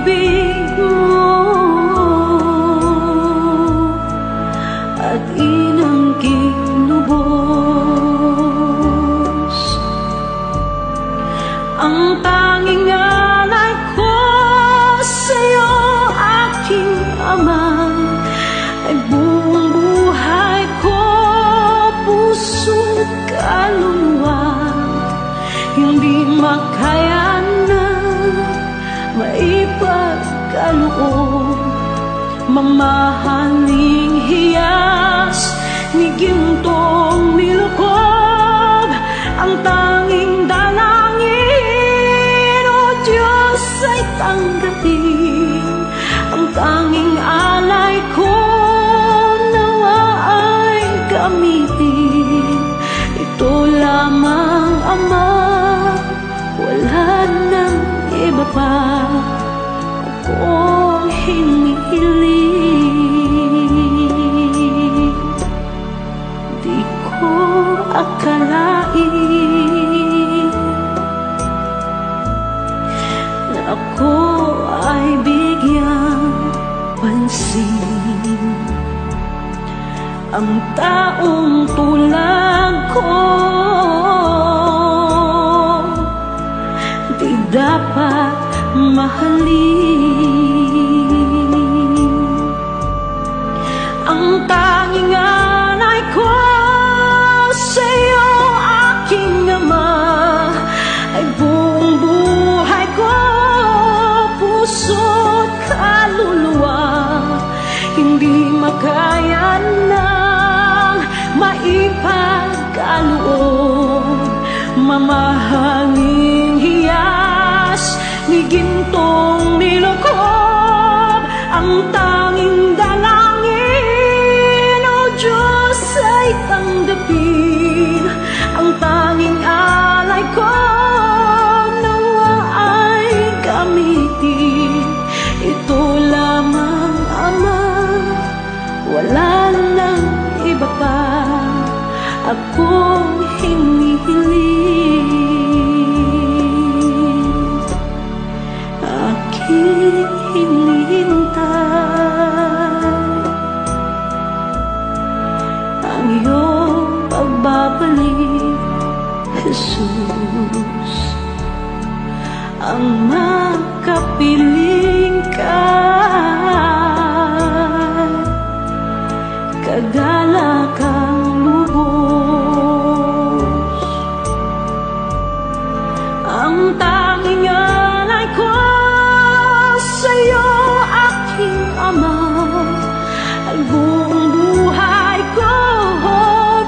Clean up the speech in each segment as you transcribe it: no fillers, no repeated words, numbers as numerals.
pag-ibig mo at inangking lubos. Ang tanging alay ko sa'yo, aking Ama, ay buong buhay ko, puso't kaluluwa. Hindi makaya na maipagkaloob, mamahaling hiyas ni gintong nilukob. Ang tanging dalangin, O Diyos, ay tanggapin. Ang tanging alay ko nawa ay gamitin. Ito lamang, Ama, wala nang iba pa akong hinihiling. Di ko akalain na ako ay bigyang pansin. Ang taong tulad ko di dapat mahalin. Ang tanging alay ko sa'yo, aking Ama, ay buong buhay ko, puso't kaluluwa. Hindi makaya nang maipagkaloob, mamahaling hiyas ni gintong nilukob. Ang tanging dalangin, O Diyos, ay tanggapin. Ang tanging alay ko nawa ay gamitin. Ito lamang, Ama, wala nang iba pa akong hinihiling. Aking hinihintay ang iyong pagbabalik, Jesus. Ang makapiling ka, kagalakang lubos. Ang tanging alay ko sa'yo, aking Ama, ay buong buhay ko,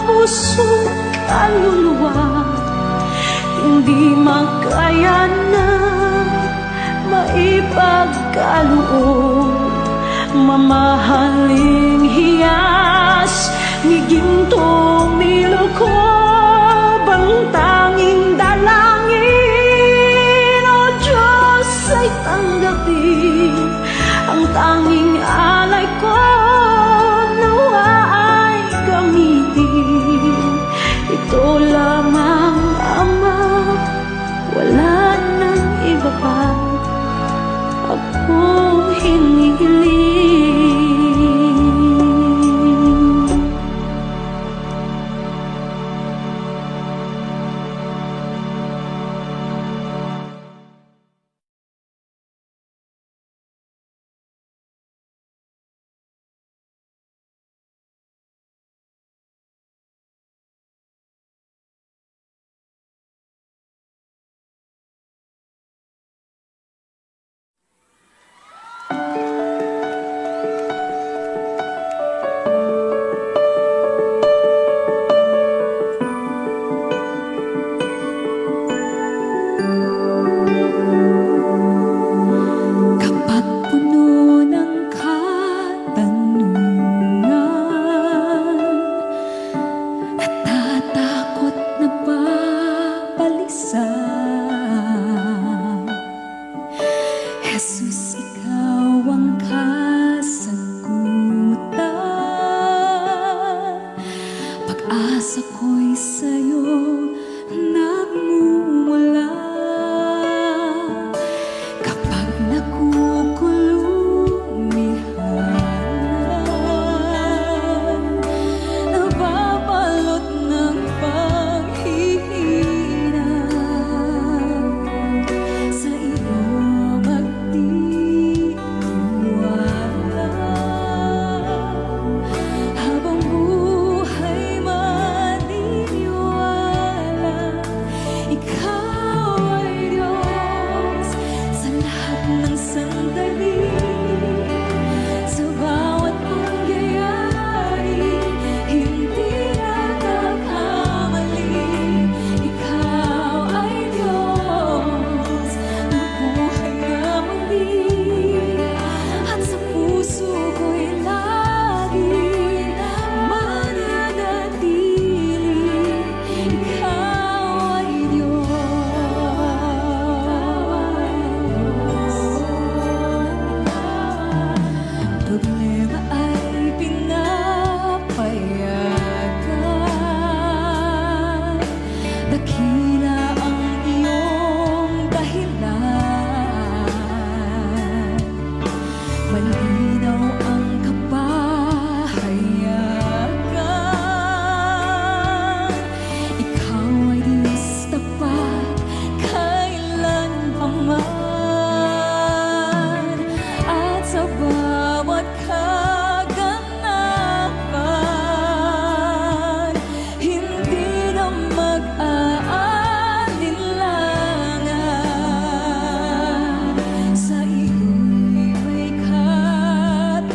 puso't kaluluwa. Hindi makaya na maipagkaloob, mamahaling hiyas ni gintong nilukob. Ang tanging dalangin, O Diyos, ay tanggapin. Ang tanging alay ko nawa ay gamitin. Ito lamang, Ama, wala nang iba pa akong hinihiling. ba ay pinapayagan? Dakila ang iyong dahilan, malinaw ang kapahayagan. Ikaw ay Diyos tapat kailan pa man, at sa bawat kaganapan hindi na mag-aalinlangan. Sa iyo'y may katiyakan,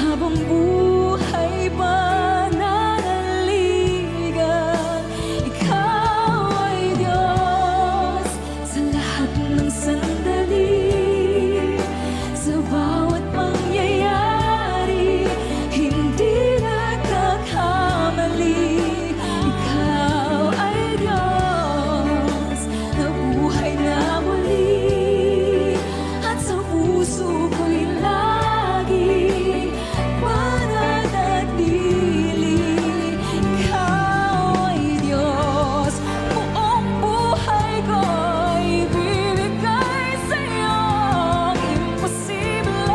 habang buhay mananaligan. Ikaw ay Diyos sa lahat ng sandali, sa bawat pangyayari, hindi nagkakamali. Ikaw ay Diyos na buhay na muli, at sa puso ko'y lagi mananatili. Ikaw ay Diyos, buong buhay ko'y bibigay sa'yo. Imposible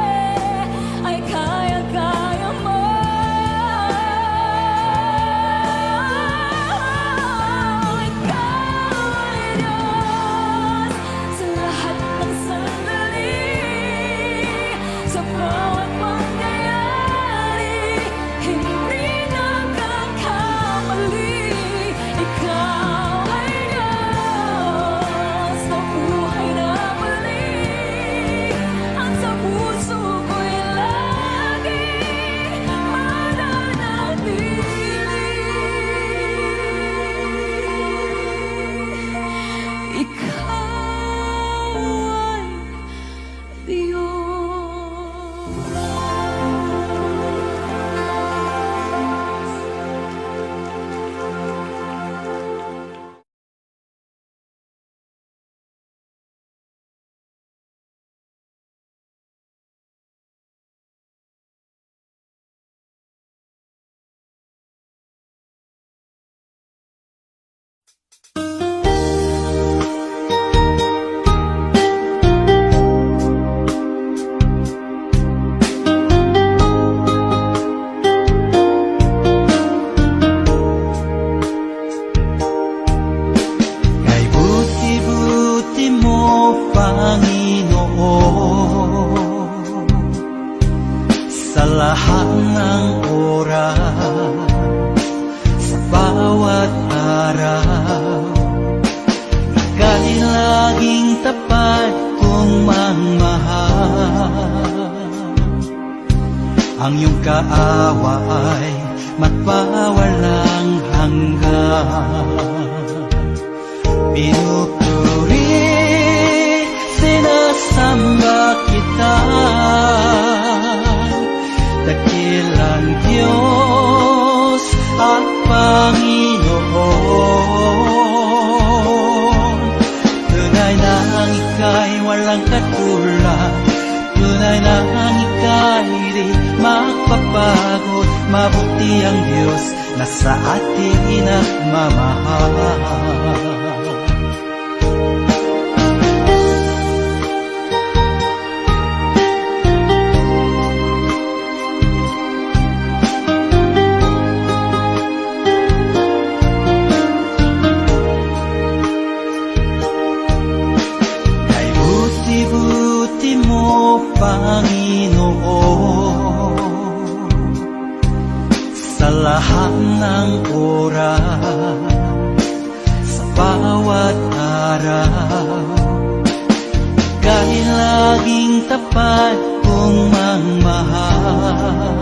ay kaya-kaya mo. Ikaw ay Diyos sa lahat ng sandali, sa bawat pangyayari, hindi nagkakamali. Ikaw ay Diyos na buhay na muli, at sa puso ko'y lagi mananatili. Ikaw ay Kay buti-buti mo, Panginoon, sa lahat ng oras, sa bawat araw. Ika'y laging tapat kong magmahal. Ang iyong kaawa ay magpawalang hanggan. Pinupuri, sinasamba kita, dakilang Diyos at Panginoon. Tunay na ang ika'y walang katulad, tunay na ang ika'y di magpapagod. Mabuti ang Diyos na sa atin nagmamahal. Kay buti-buti mo, Panginoon, sa lahat ng oras, sa bawat araw. Ika'y laging tapat kong magmahal.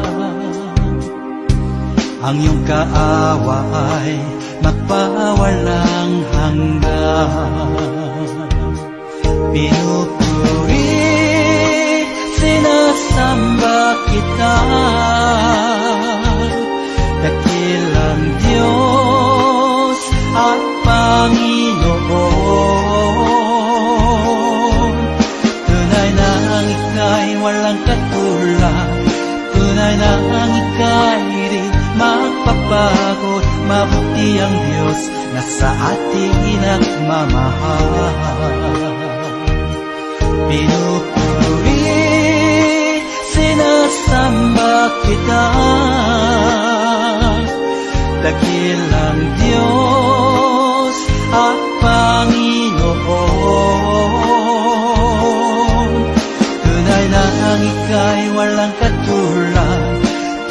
Ang iyong kaawa ay magpawalang hanggan. Pinupuri, sinasamba kita, dakilang Diyos at Panginoon. Tunay na walang katulad. Tunay na ang ika'y di magpapagod. Mabuti ang Diyos na sa ating nagmamahal. Pinupuri, sinasamba kita, dakilang Diyos at Panginoon. Tunay na ang ika'y walang katulad.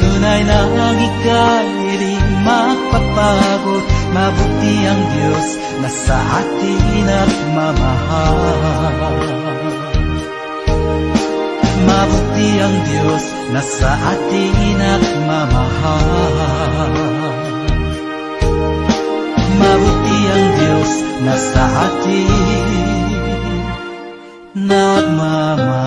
Tunay na ang ika'y di magpapagod. Mabuti ang Diyos na sa atin nagmamahal. Mabuti ang Diyos na sa atin nagmamahal. Mabuti ang Diyos na sa atin nagmamahal.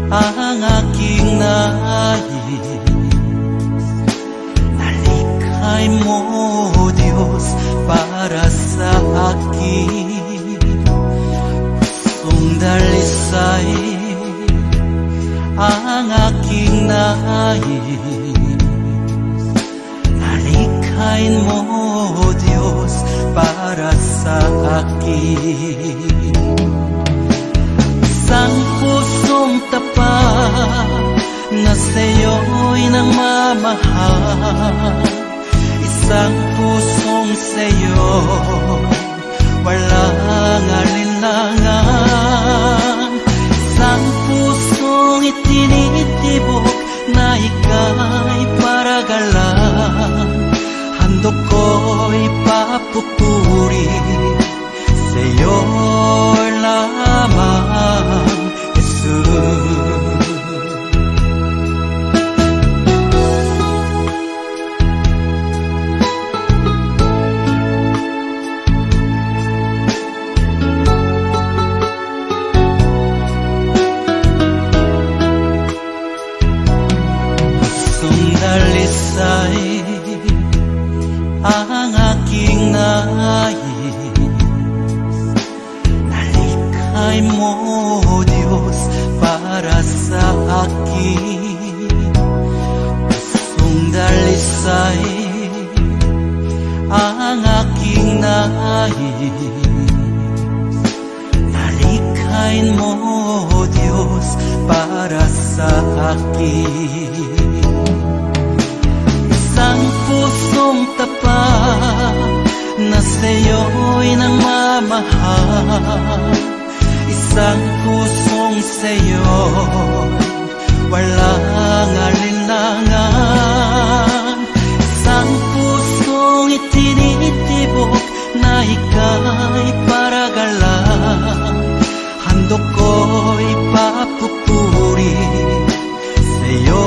Ang aking nais, nalikhay mo, Diyos, para sa akin. Pusong dalisay, ang aking nais, nalikhay mo, Diyos, para sa akin. Isang pusong tapat na sa'yo'y nangmamahal. Isang pusong sa'yo, walang alinlangan. Isang pusong itinitibok na ika'y paragalan. Handog ko'y papupuri sa'yo lamang, Jesus. Pusong dalisay, ang aking nais, nalikhay mo, Diyos, para sa akin. Pusong dalisay, ang aking nais, nalikhay mo, Diyos, para sa akin. Isang pusong tapat na sa'yo'y nangmamahal. Isang pusong sa'yo, walang alinlangan. Isang pusong itinitibok na ika'y paragalan. Handog ko'y papupuri sa'yo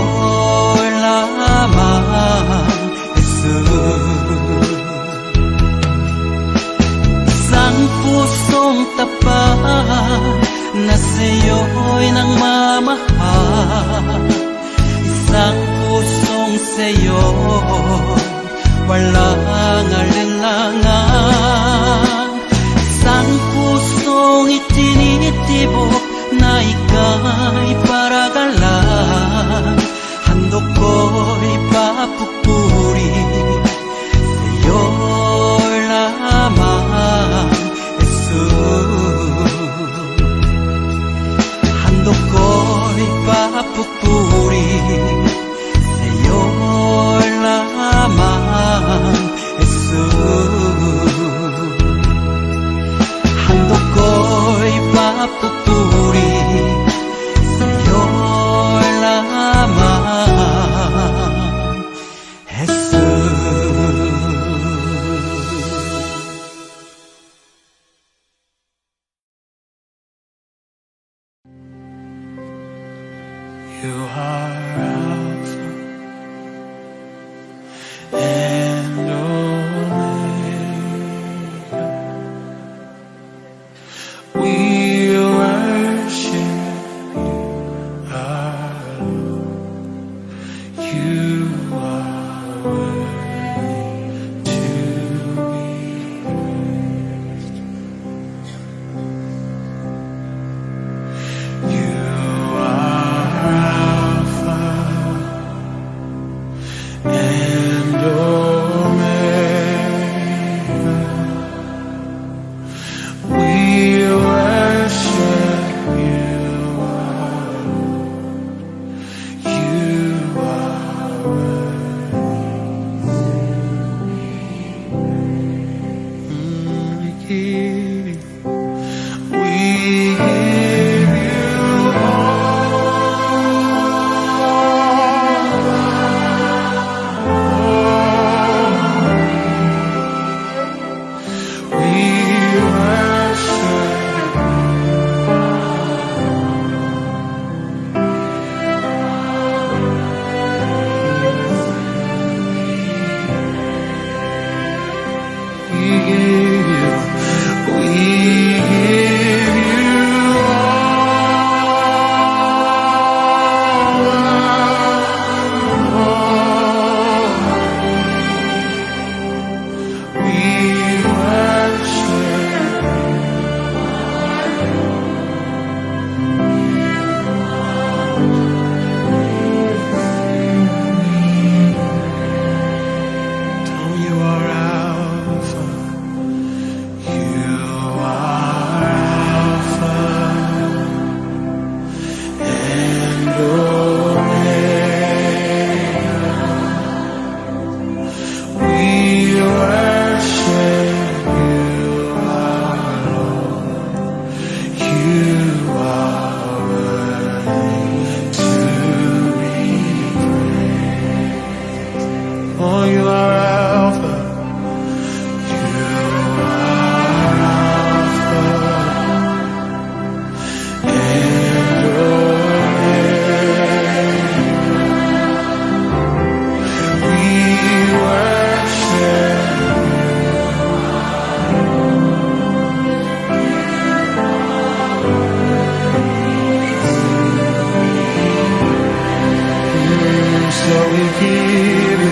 lamang, Jesus. Isang pusong tapat na sa'yo'y nangmamahal. Isang pusong sa'yo, walang alinlangan. Isang pusong itinitibok na ika'y paragalan. Handog ko'y papupuri sa'yo lamang, Jesus. Handog ko'y papupuri sa'yo lamang, Jesus. Handog ko'y papupuri Oh, you are Alpha. You are Alpha and Omega. We worship you. So we give you.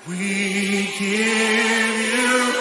We give you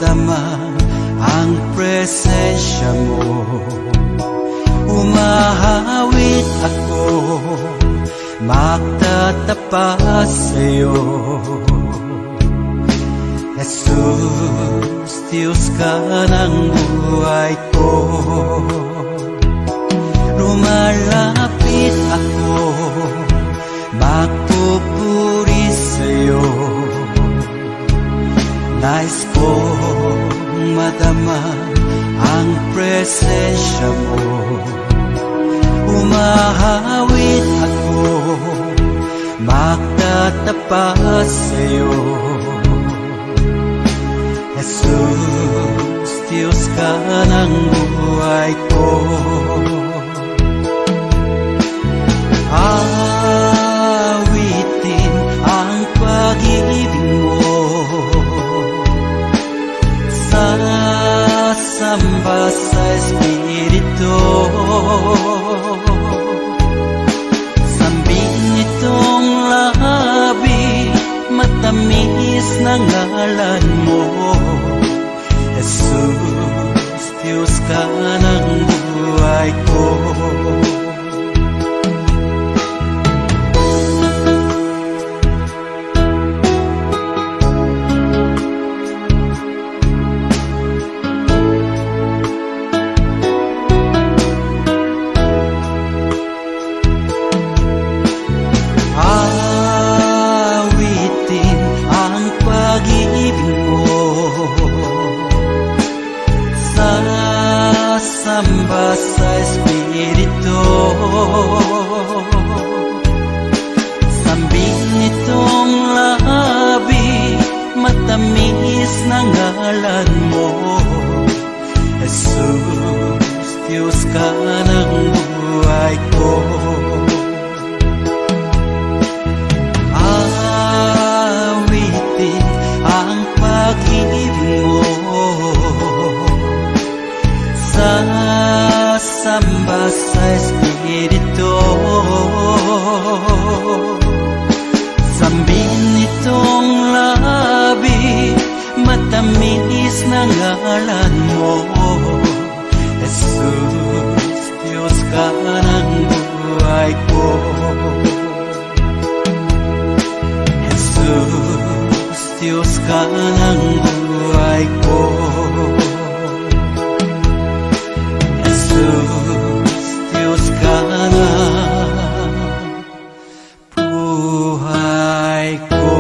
madama ang presensya mo. Umahawit ako, magtatapat sa'yo. Jesus, Diyos ka ng buhay ko. Lumalapit ako, magpupuri sa'yo. Nais kong madama ang presensya mo. Umahawit ako, magtatapat sa'yo. Jesus, Diyos ka ng buhay ko. Awitin ang pag-ibig mo, sasamba sa Espiritu. Sambin nitong labi, matamis na ngalan mo. Jesus, Diyos ka ng buhay ko. Awitin ang pag-ibig mo, sasamba sa Espiritu. Sambin nitong labi, matamis na ngalan mo. Jesus, Diyos ka ng buhay ko. Awitin ang pag-ibig mo, sasamba sa Espiritu. Sambin nitong labi, matamis na ngalan mo. Jesus, Diyos ka ng buhay ko. Jesus, Diyos ka ng buhay ko. Jesus, Diyos ka ng buhay ko.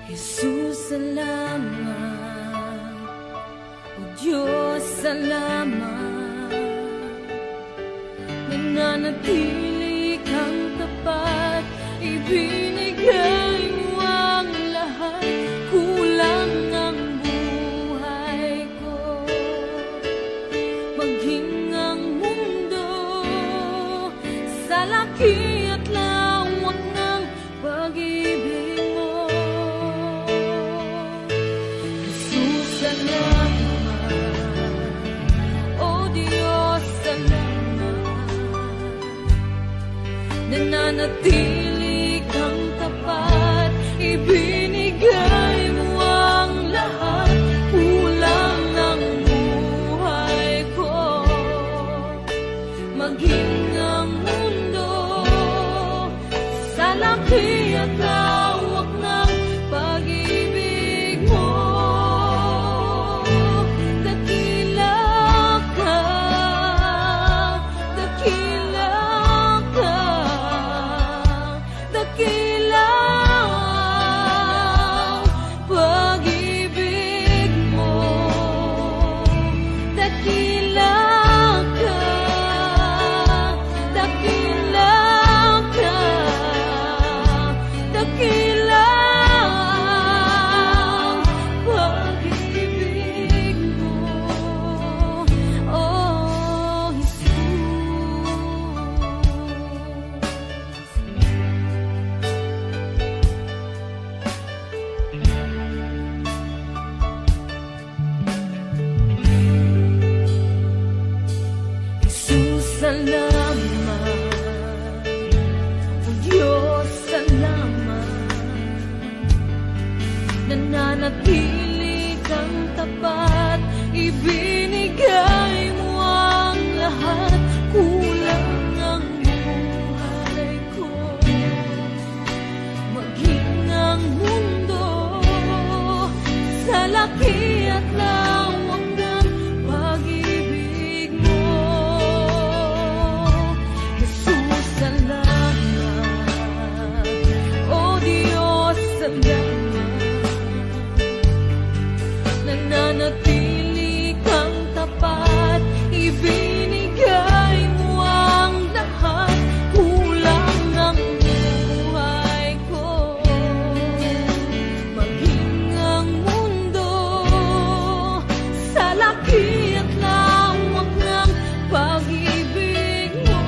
Jesus, salamat. O Diyos, salamat. Nananatili kang tapat, ibinigay mo ang lahat. Kulang ang buhay ko, maging ang mundo sa laki at lawak ng pag-ibig mo. Jesus, salamat. O Diyos, salamat. Nananatili kang tapat, ibinigay mo ang lahat. Kulang ang buhay ko, maging ang mundo sa laki at lawak ng pag-ibig mo. Dakila ka, dakila ka. tapat, ibinigay mo ang lahat. Kulang ang buhay ko, maging ang mundo sa laki at lawak ng pag-ibig mo. Jesus, salamat. O Diyos, salamat. Nananatili kang tapat, ibinigay mo ang lahat. Kulang ang buhay ko, maging ang mundo sa laki at lawak ng pag-ibig mo.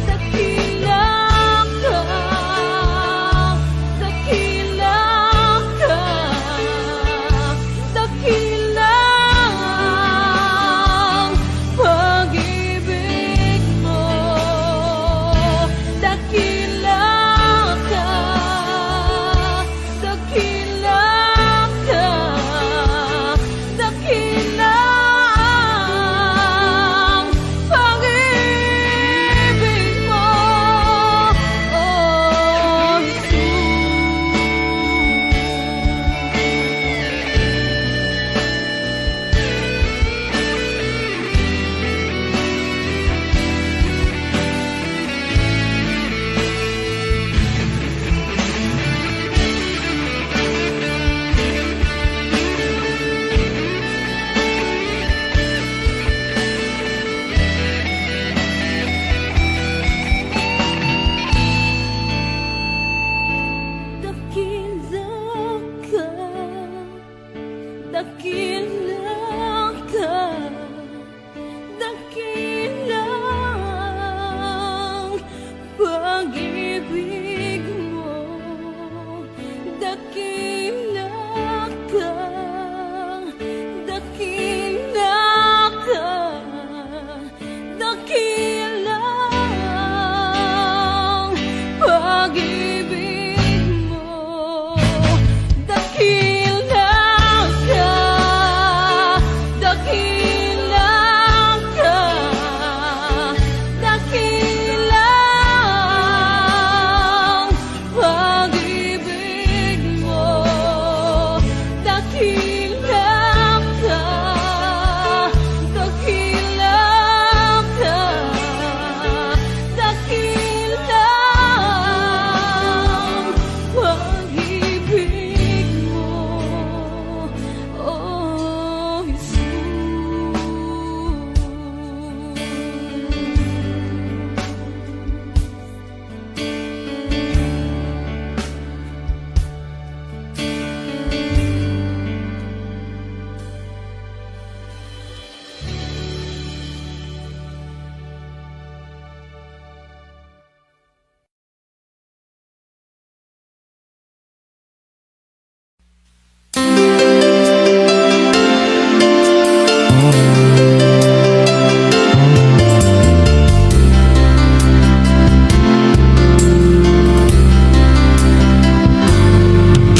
Dakila ka, dakila ka, dakila ang pag-ibig mo. Dakila ka, dakila ka, dakila ang pag-ibig mo. Oh, dakila ka, dakila ka, dakila ang pag-ibig mo. Dakila ka, dakila ka, dakila ang pag-ibig mo. Dakila ka, dakila ka, dakila ang pag-ibig mo. Dakila ka, dakila ka, dakila ang pag-ibig mo. Oh,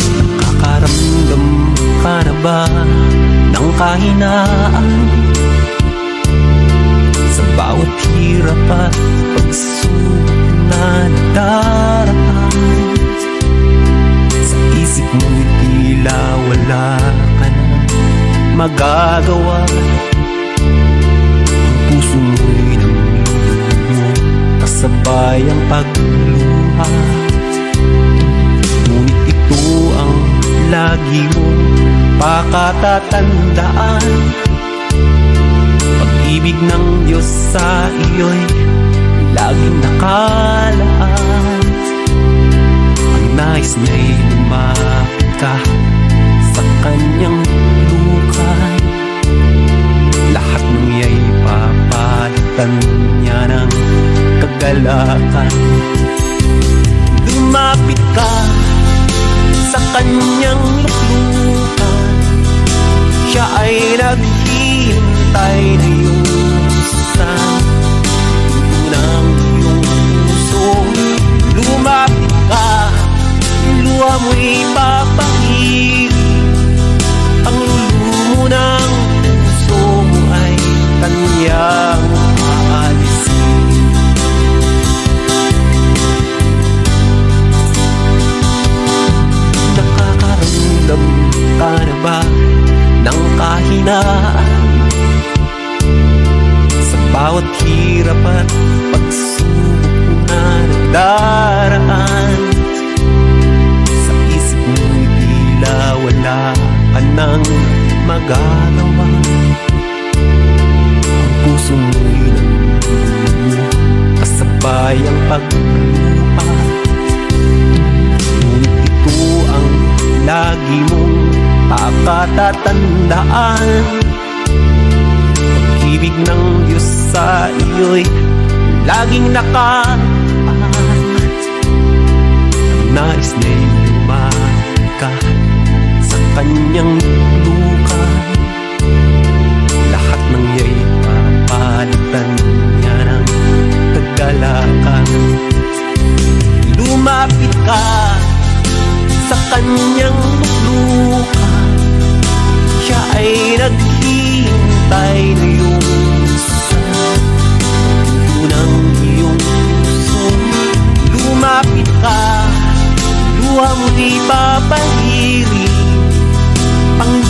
Nakakaramdam ka na ba ng kahinaan sa bawat hirap at pagsubok na nadaraan? Sa isip mo'y tila wala ka na magagawa. Ang puso mo'y namumuno, kasabay ang pagluha. Ngunit ito ang lagi mong pakatatandaan. Pag-ibig ng Diyos sa iyo'y laging nakalaan. Ang nais niya'y lumapit ka sa kanyang lukay. Lahat ng iya'y papalitan niya ng kagalakan. Lumapit ka sa kanyang luklukan. Siya ay naghihintay na iyong buksan ng iyong puso. Lumapit ka, luha mo'y papahid kahinaan. Sa bawat hirap at pagsubok na nagdaraan, sa isip mo'y tila wala ka nang magagawa. Ang puso mo'y nagdudulo kasabay ang paglupa. Ngunit ito ang lagi mong pakatatandaan. Pag-ibig ng Diyos sa iyo'y laging nakataan. Ang nais niya'y lumaka sa kanyang lukan. Lahat ng iya'y papalitan niya ng kagalakan. Lumapit ka sa kanyang lukan. Siya ay naghihintay na iyong ng iyong puso. Lumapit ka, luha mo'y papahirin. Ang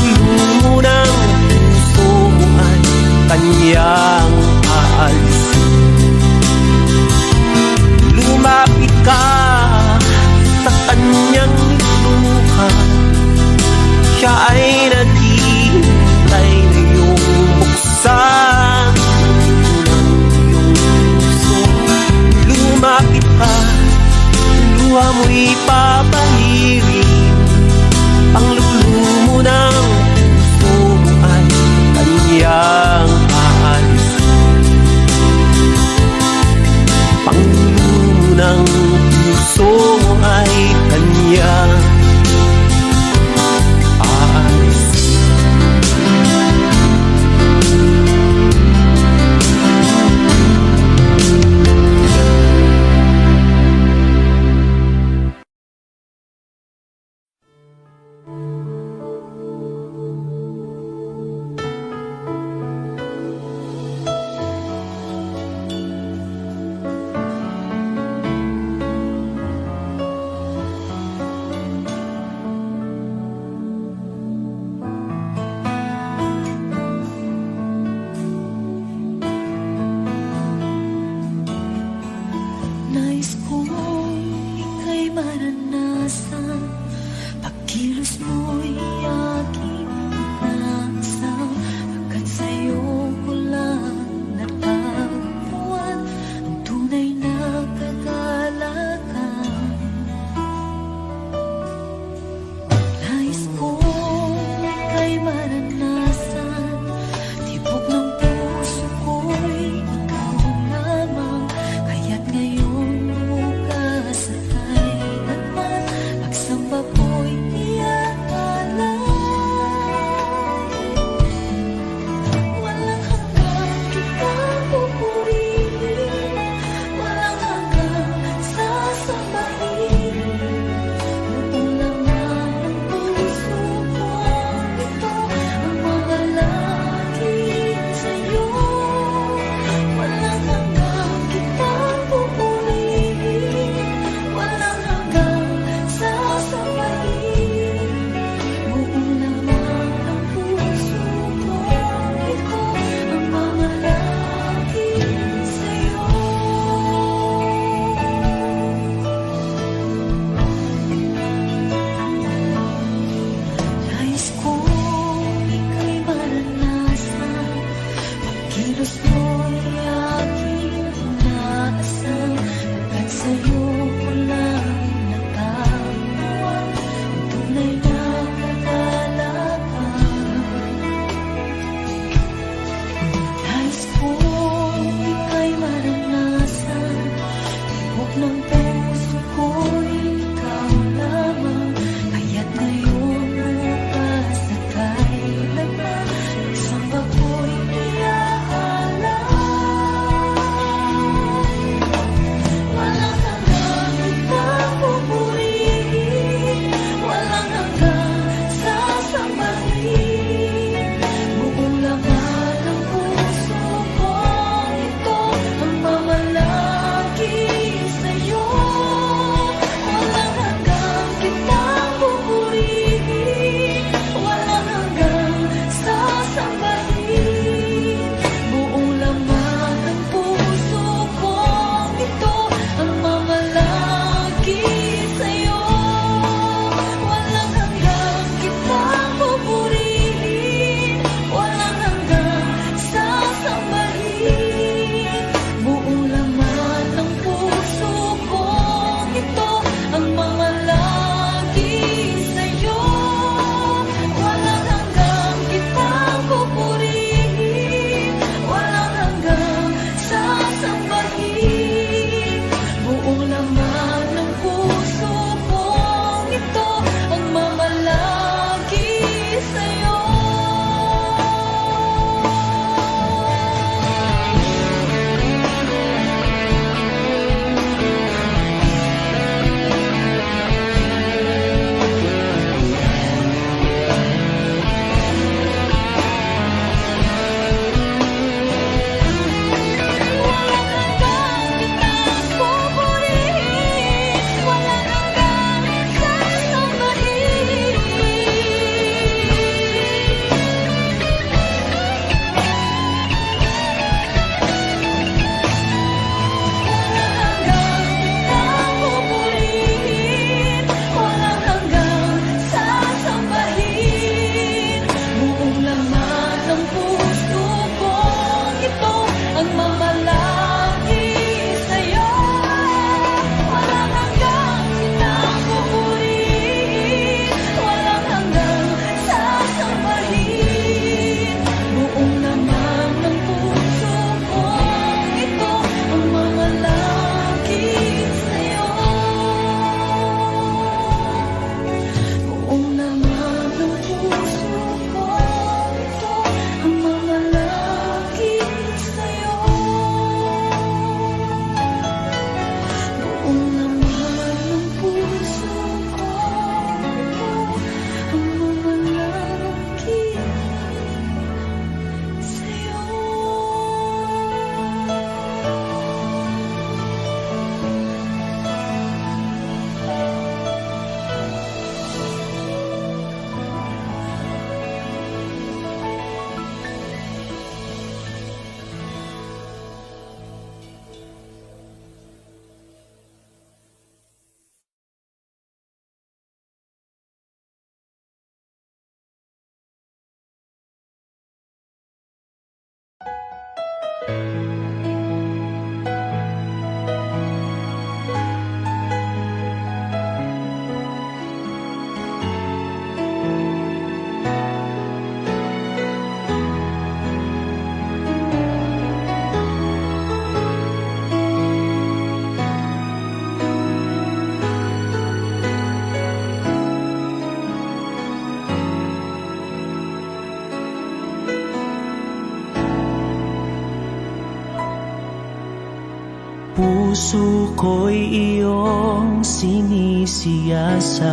Puso ko'y iyong sinisiyasat,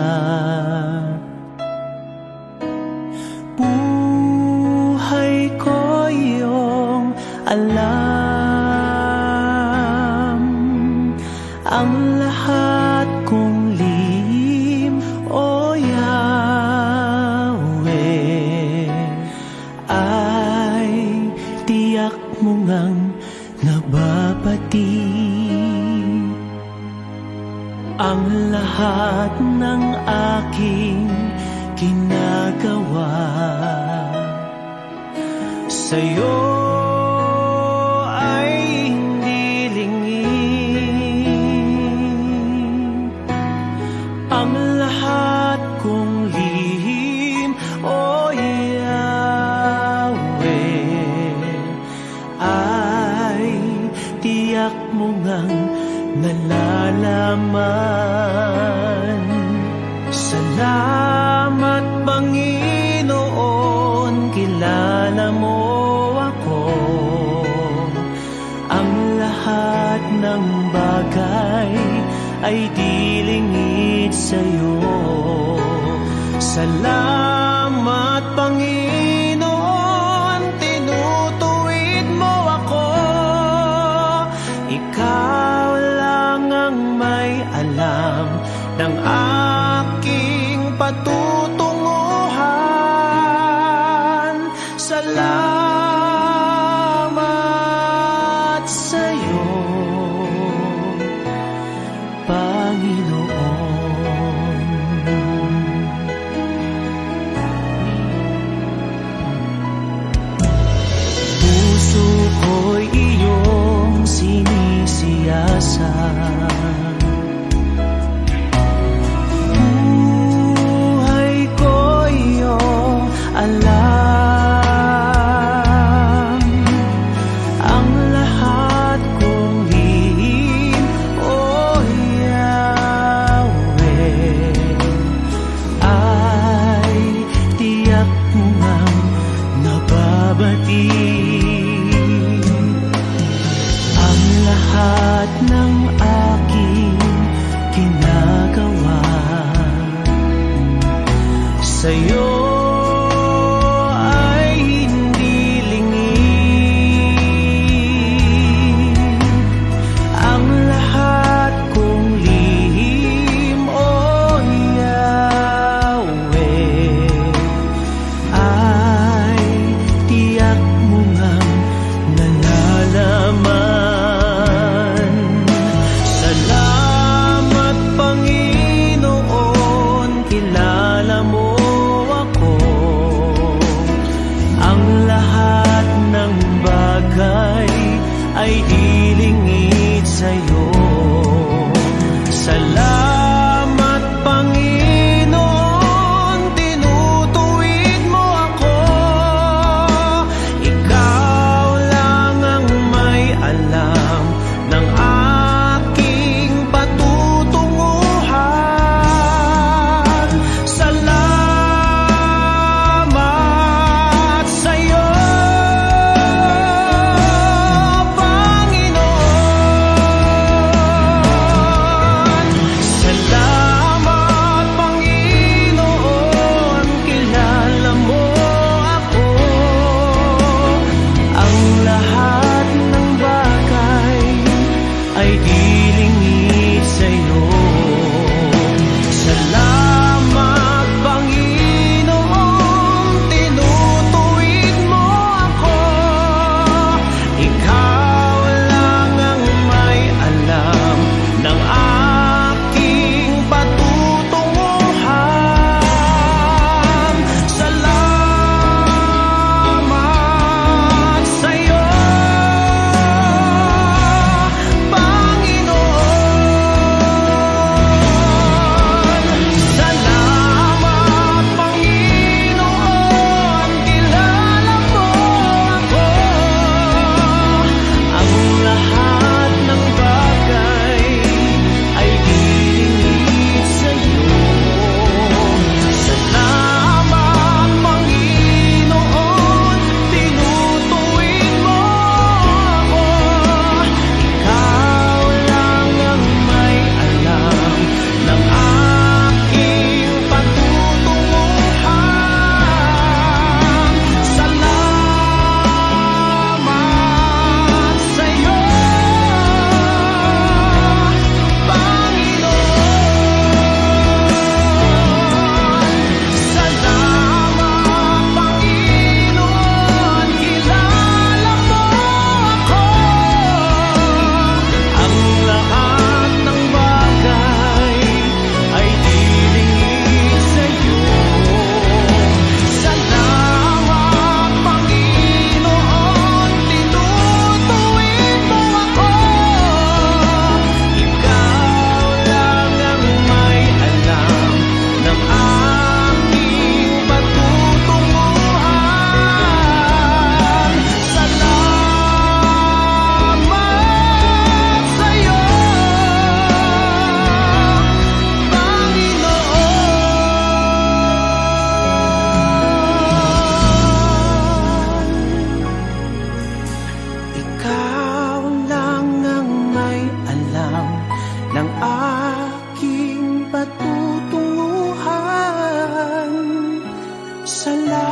buhay ko iyong alam. Ang lahat kong lihim, O Yahweh, ay tiyak mo ngang nababati. Ang lahat ng aking ginagawa sa'yo ay hindi lingid. Ang lahat kong lihim, O Yahweh, ay tiyak mo ngang nalalaman. Salamat, Panginoon, kilala mo ako. Ang lahat ng bagay ay di lingid sa'yo. Salamat, Panginoon, tinutuwid mo ako. Ikaw lang ang may alam ng aking patutunguhan. Salamat sa'yo, Panginoon. Puso ko'y iyong sinisiyasat, buhay ko iyong alam. Ang lahat kong lihim, O Yahweh, ay tiyak mo ngang nababati. Ang lahat ng aking ginagawa sa'yo ay hindi lingid. Ang lahat kong lihim, O Yahweh, ay tiyak mo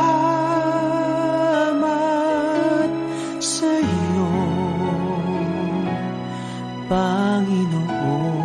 Salamat sa iyo, Panginoon.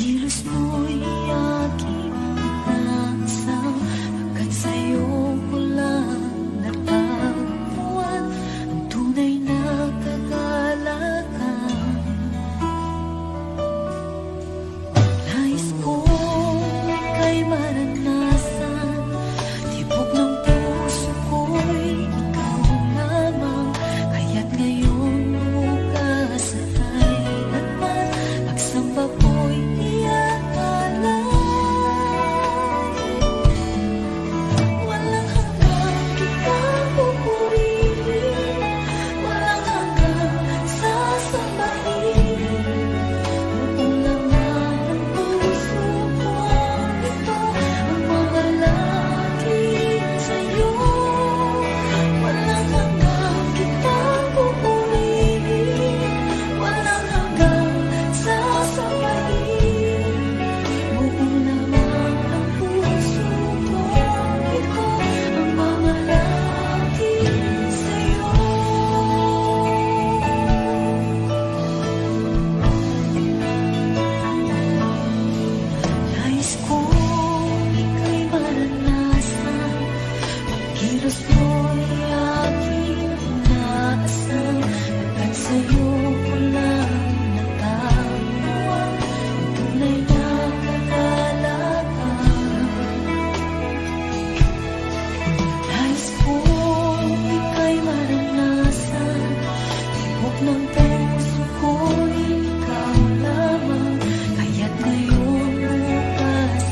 kilos mo'y aking inaasam, agad sa'yo ko lang natagpuan ang tunay na kagalakan. Nais kong ika'y maranasan, tibok ng puso ko'y ikaw lamang. Kaya't ngayon, bukas at kailanman, pagsamba ko'y iaalay. Walang hanggang kitang pupurihin, walang hanggang sasambahin. Noong laman ng puso ko, ito ang mamalagi sa'yo. Walang hanggang kitang pupurihin, walang hanggang sasambahin. Buong laman ng puso ko, ito ang mamalagi sa'yo. Nais kong ika'y maranasan, pagkilos mo'y aking inaasam, agad sa'yo ko lang natagpuan ang tunay na kagalakan. Nais kong ika'y maranasan, tibok ng puso ko'y ikaw lamang. Kaya't ngayon, bukas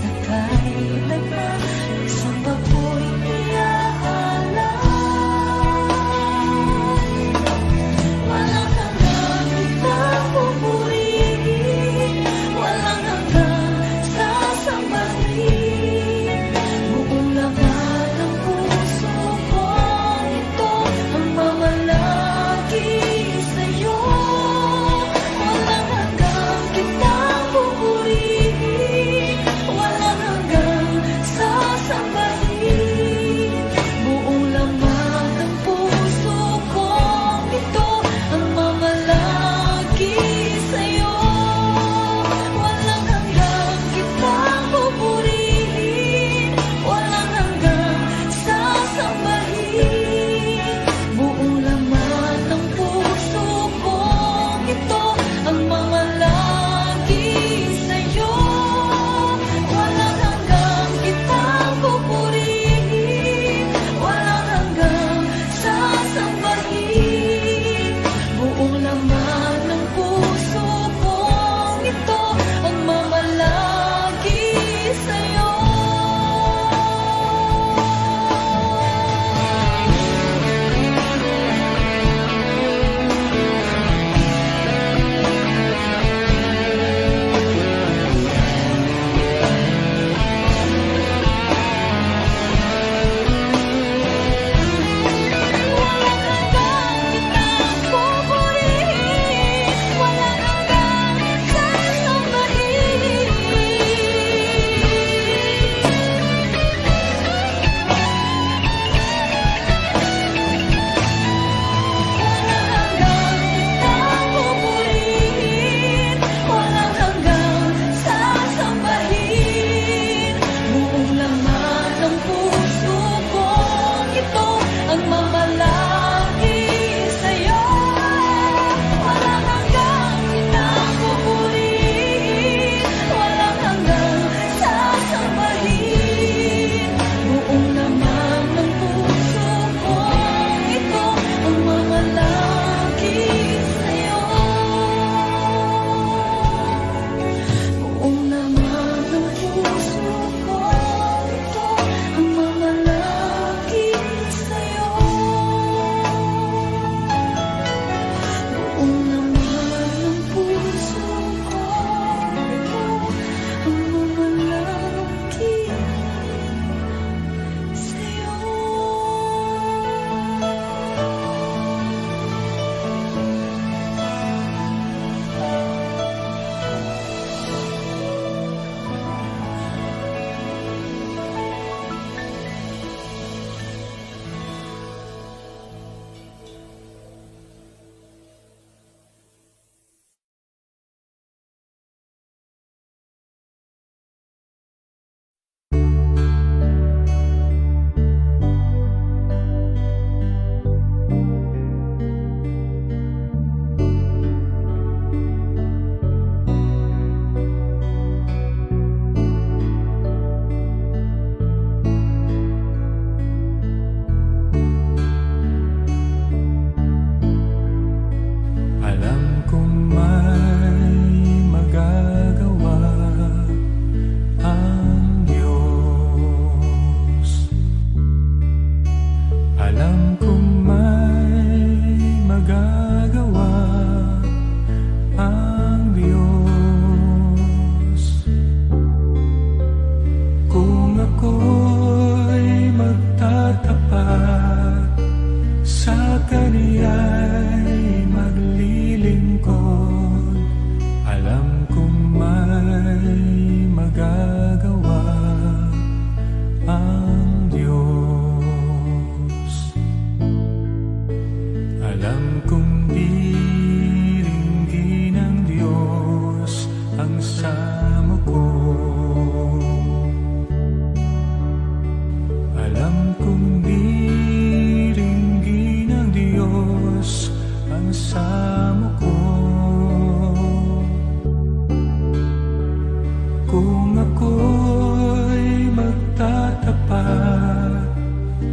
ako'y magtatapat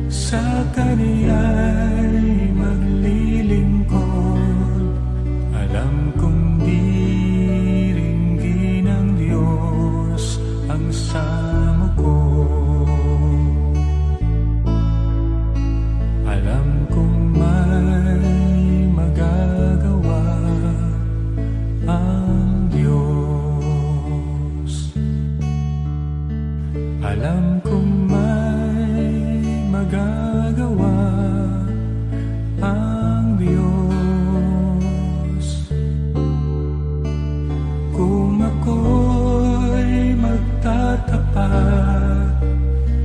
sa Kaniya'y maglilingkod, alam kong diringgin ng Diyos ang samo ko. Alam kong may magagawa ang Diyos. Alam kong may magagawa ang Diyos. Kung ako'y magtatapat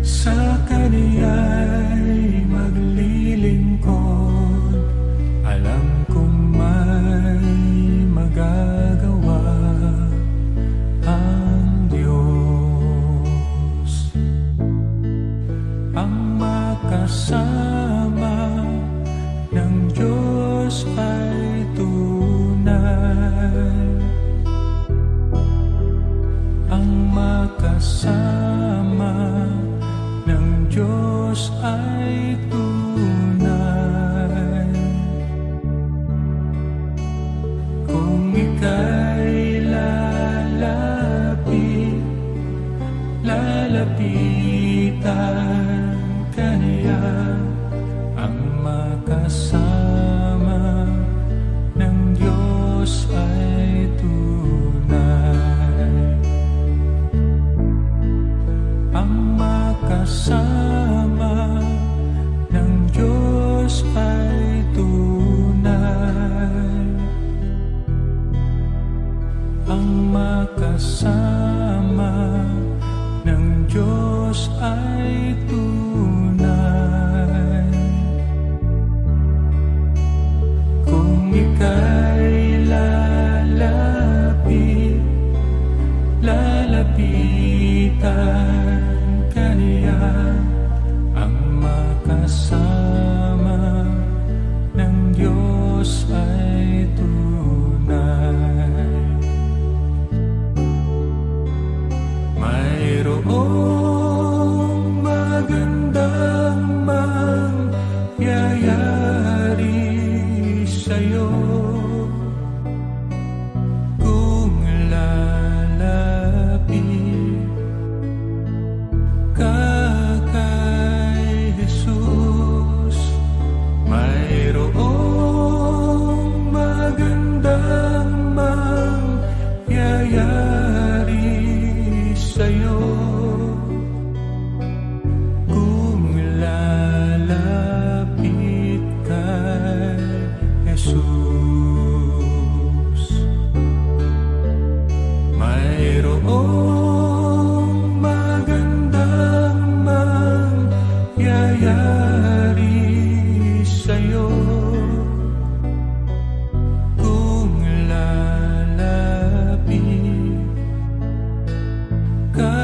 sa Kaniya'y maglilingkod, alam kong may magagawa ang Diyos. Ang makasama ng Diyos ay tunay. Ang makasama ng Diyos ay tunay. Kung ika'y lalapitan ka niya, ang makasama ng Diyos ay tunay. Ang makasama ng Diyos ay tunay. Ang makasama ng Diyos ay tunay. Kung ika'y lalapitan ka niya, ang makasama ng Diyos ay tunay. Mayroong magandang mangyayari sa'yo kung lalapit ka kay Jesus. Mayroong magandang mangyayari sa'yo kung lalapit kay Jesus. Mayroong magandang mangyayari sa'yo kung lalapit ka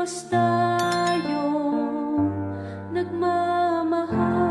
Diyos tayong nagmamahal.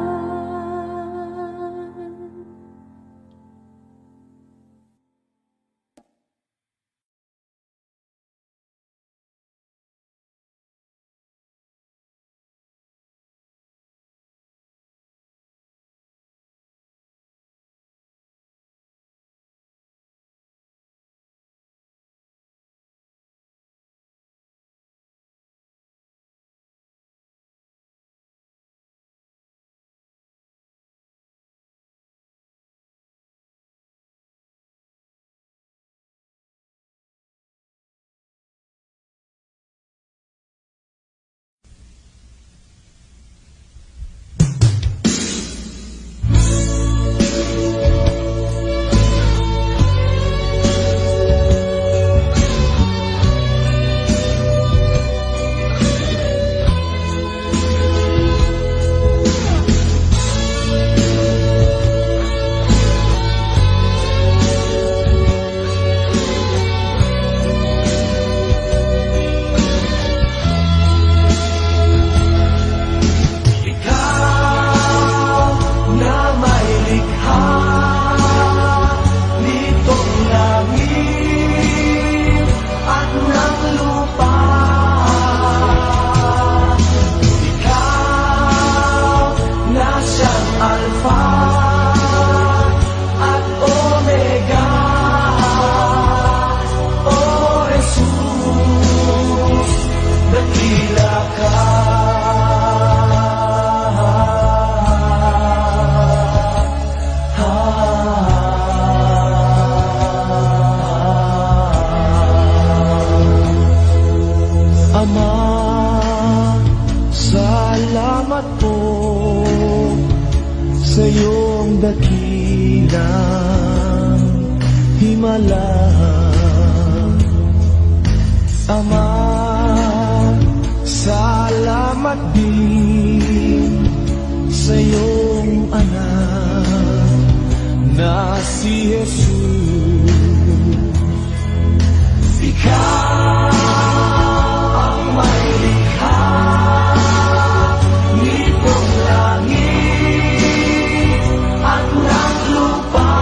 Salamat po sa iyong dakilang himala. Ama, salamat din sa iyong anak na si Jesus. Ikaw ang may likha nitong langit at ng lupa.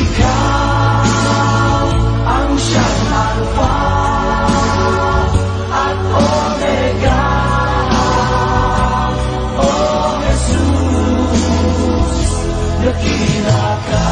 Ikaw ang siyang Alpha at Omega. O Jesus, dakila ka.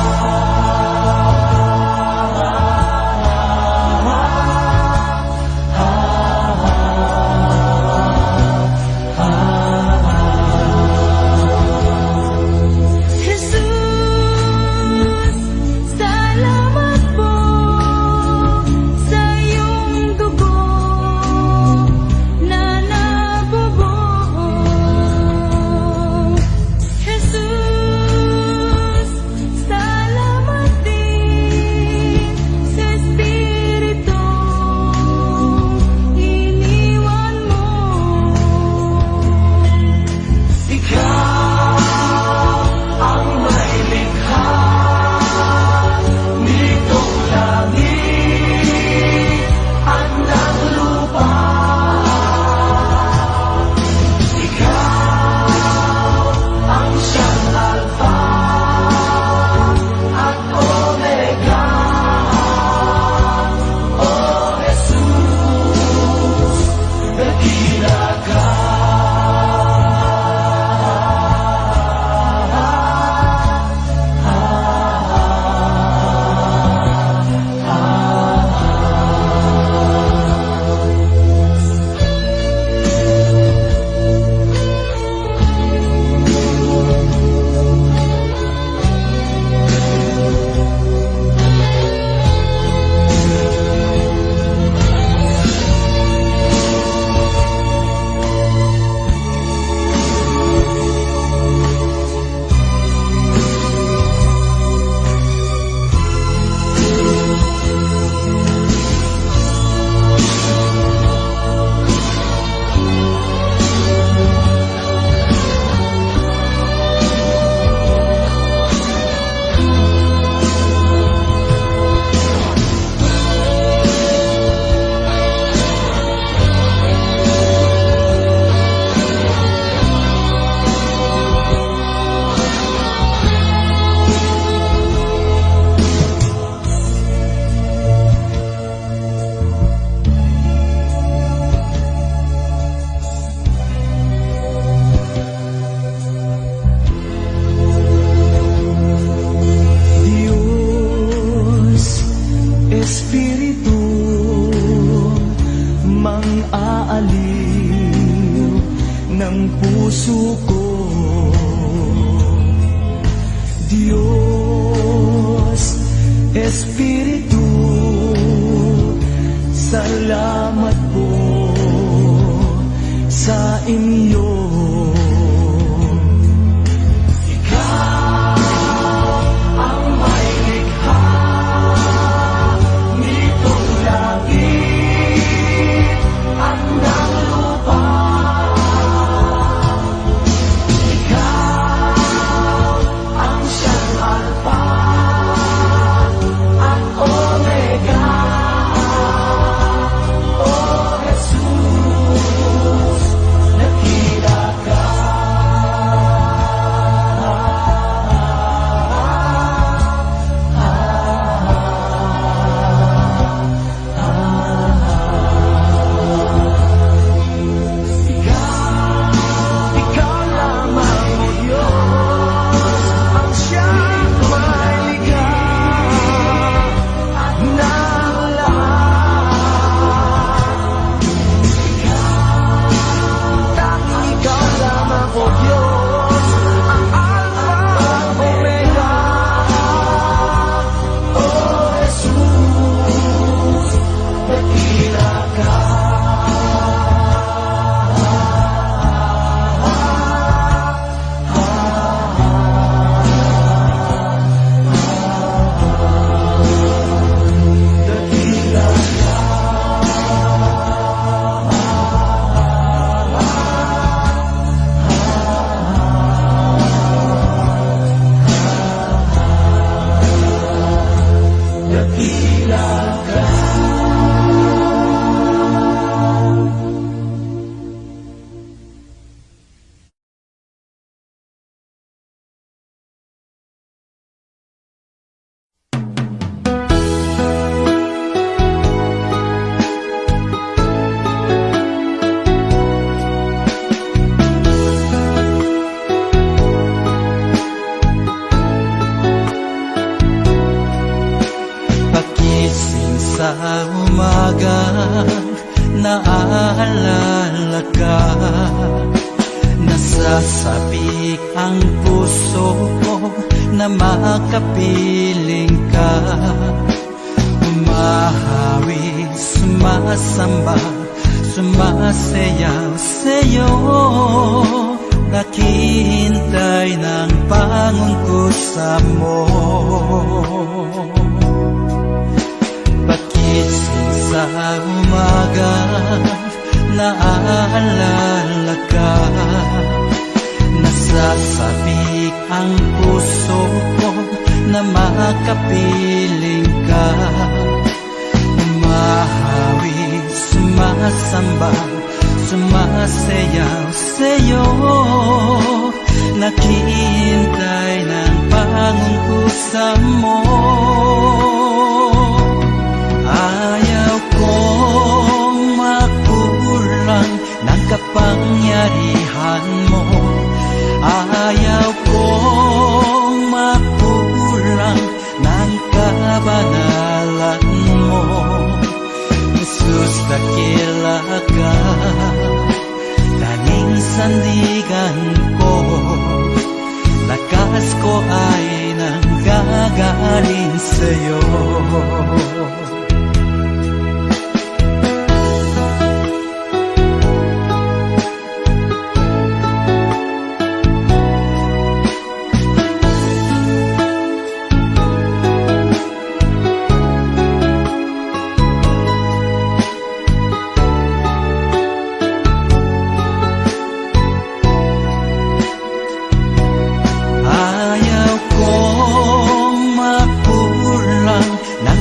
aliw ng puso ko. Diyos, Espiritu, salamat po sa inyo. Ikaw ang may likha nitong langit at ng lupa. Ikaw ang siyang Alpha at Omega. O Jesus, nakita ka. Ikaw lamang o Diyos, ang siyang may likha at ng lahat. Tanging ikaw lamang o Diyos, ang Alpha at Omega. O Jesus, nakita ka. Dakila ka. Dakila ka. Pagising sa umaga, naaalala ka. Nasasabik ang puso ko na makapiling ka. Umahawi, sumasamba, sumasayaw sa'yo. Naghihintay ng pangungkusa mo. Pagising sa umaga, naaalala ka. Nasasabik ang puso ko na makapiling ka. Umahawi, sumasamba, sumasayaw sa'yo. Naghihintay ng pangungkusa mo. Ayaw kong makulang ng kapangyarihan mo. Ayaw kong makulang ng kabanalan mo. Jesus, dakila ka, tanging sandigan ko. Lakas ko ay nanggagaling sa'yo. Ayaw kong makulang ng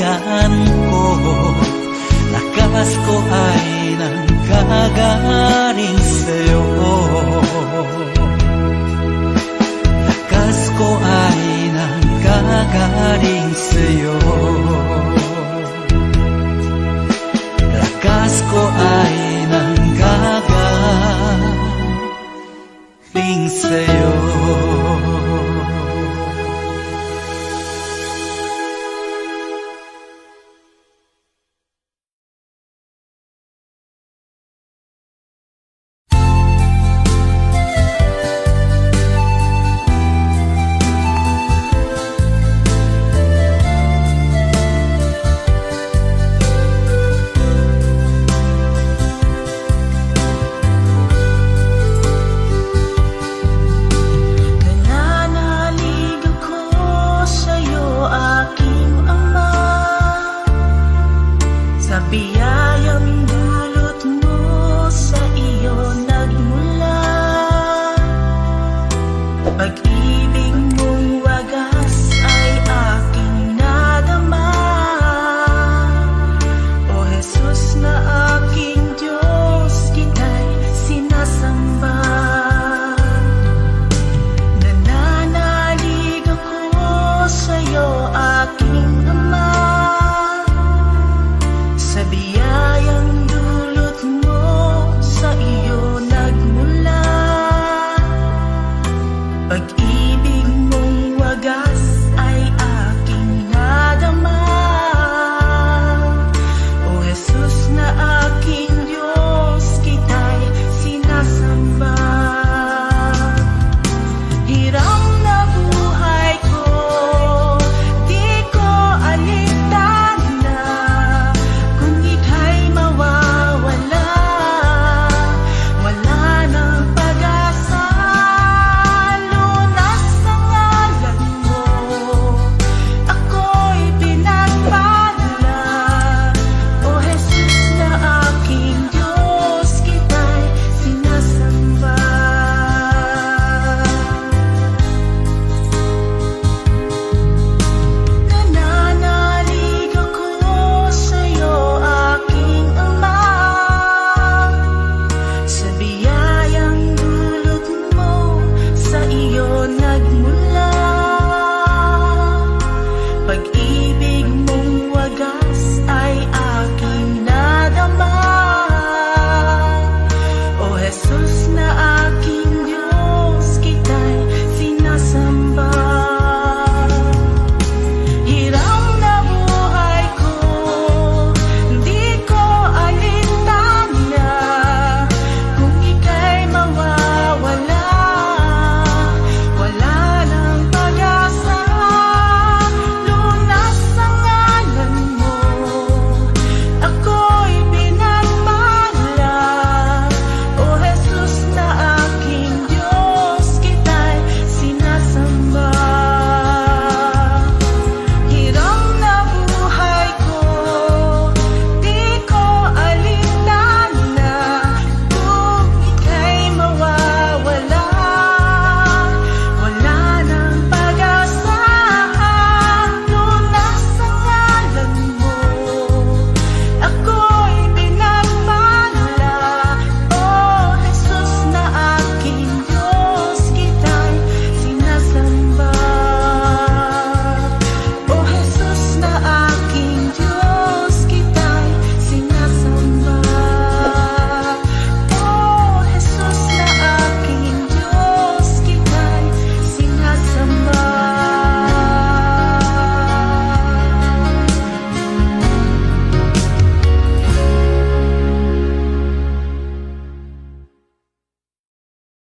ganggol Lakas ko ay nanggagaling sa'yo Lakas ko ay nanggagaling sa'yo